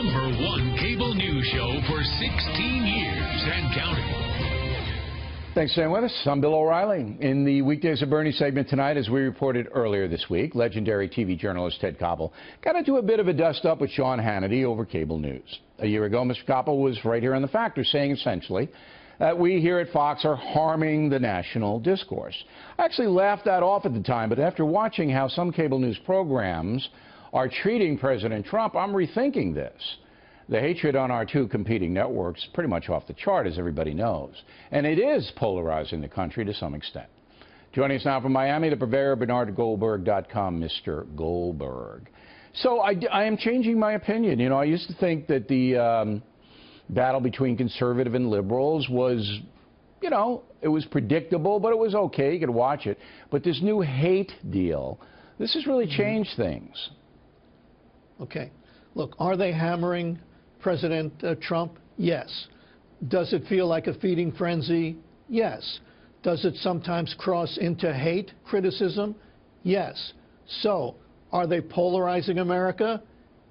#1 cable news show for 16 years and counting. Thanks for staying with us. I'm Bill O'Reilly. In the Weekdays of Bernie segment tonight, as we reported earlier this week, legendary TV journalist Ted Koppel got into a bit of a dust-up with Sean Hannity over cable news. A year ago, Mr. Koppel was right here on The Factor saying essentially that we here at Fox are harming the national discourse. I actually laughed that off at the time, but after watching how some cable news programs are treating President Trump, I'm rethinking this. The hatred on our two competing networks is pretty much off the chart, as everybody knows. And it is polarizing the country to some extent. Joining us now from Miami, the purveyor of BernardGoldberg.com, Mr. Goldberg. So I am changing my opinion. You know, I used to think that the battle between conservative and liberals was, you know, it was predictable, but it was okay. You could watch it. But this new hate deal, this has really changed things. Okay. Look, are they hammering President Trump? Yes. Does it feel like a feeding frenzy? Yes. Does it sometimes cross into hate criticism? Yes. So, are they polarizing America?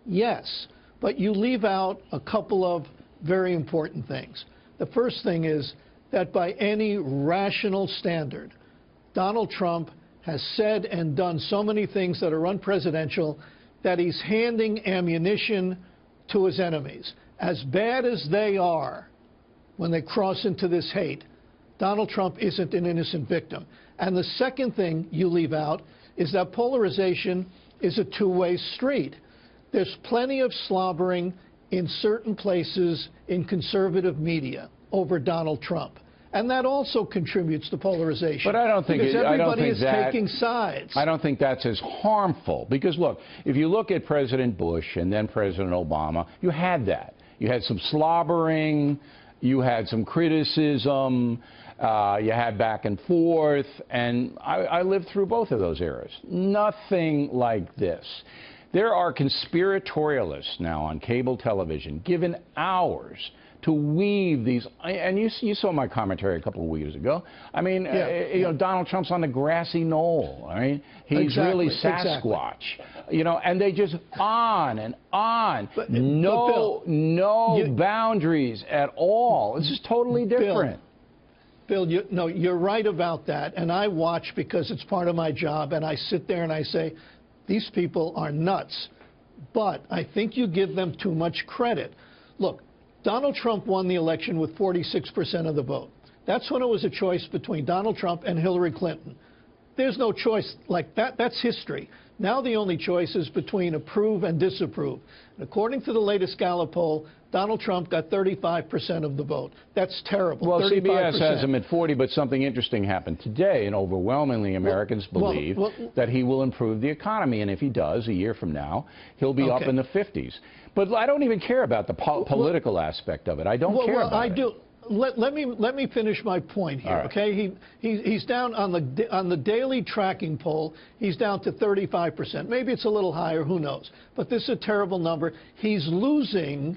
Yes. But you leave out a couple of very important things. The first thing is that by any rational standard, Donald Trump has said and done so many things that are unpresidential that he's handing ammunition to his enemies. As bad as they are when they cross into this hate, Donald Trump isn't an innocent victim. And the second thing you leave out is that polarization is a two-way street. There's plenty of slobbering in certain places in conservative media over Donald Trump. And that also contributes to polarization. But I don't think everybody is taking sides. I don't think that's as harmful. Because, look, if you look at President Bush and then President Obama, you had that. You had some slobbering. You had some criticism. You had back and forth. And I lived through both of those eras. Nothing like this. There are conspiratorialists now on cable television given hours to weave these, and you saw my commentary a couple of weeks ago. I mean, you know, Donald Trump's on the grassy knoll, right? He's really Sasquatch, you know, and they just on and on. But, no boundaries at all. This is totally different. Bill, you're right about that, and I watch because it's part of my job, and I sit there and I say, these people are nuts, but I think you give them too much credit. Look, Donald Trump won the election with 46% of the vote. That's when it was a choice between Donald Trump and Hillary Clinton. There's no choice like that. That's history. Now the only choice is between approve and disapprove. And according to the latest Gallup poll, Donald Trump got 35% of the vote. That's terrible. Well, 35%. CBS has him at 40, but something interesting happened today, and overwhelmingly Americans believe that he will improve the economy. And if he does, a year from now, he'll be up in the 50s. But I don't even care about the political aspect of it. I don't care about it. I do. Let me finish my point here, okay? He's down on the daily tracking poll. He's down to 35%. Maybe it's a little higher. Who knows? But this is a terrible number. He's losing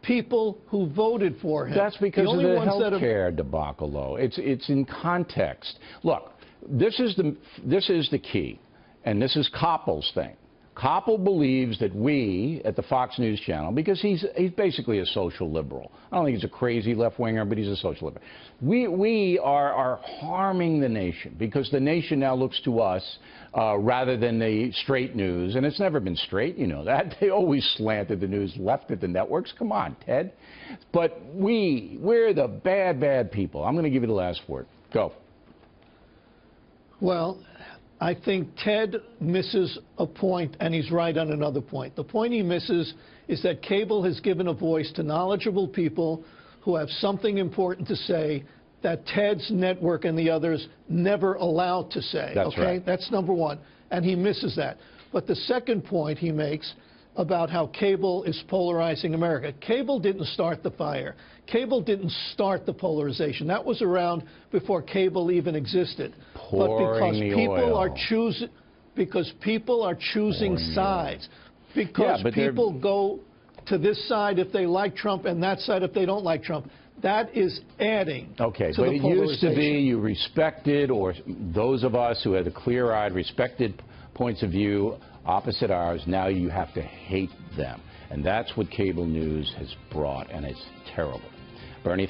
people who voted for him. That's because of the health care debacle, though. It's in context. Look, this is the key, and this is Koppel's thing. Koppel believes that we at the Fox News Channel, because he's basically a social liberal. I don't think he's a crazy left-winger, but he's a social liberal. We are harming the nation because the nation now looks to us rather than the straight news. And it's never been straight, you know that. They always slanted the news left at the networks. Come on, Ted. But we're the bad, bad people. I'm going to give you the last word. Go. Well, I think Ted misses a point, and he's right on another point. The point he misses is that cable has given a voice to knowledgeable people who have something important to say that Ted's network and the others never allowed to say. That's right. That's number one, and he misses that. But the second point he makes about how cable is polarizing America. Cable didn't start the fire. Cable didn't start the polarization. That was around before cable even existed. But because people are choosing sides, because people go to this side if they like Trump and that side if they don't like Trump, that is adding to the polarization. But it used to be you respected, or those of us who had a clear-eyed, respected points of view opposite ours. Now you have to hate them. And that's what cable news has brought, and it's terrible. Bernie,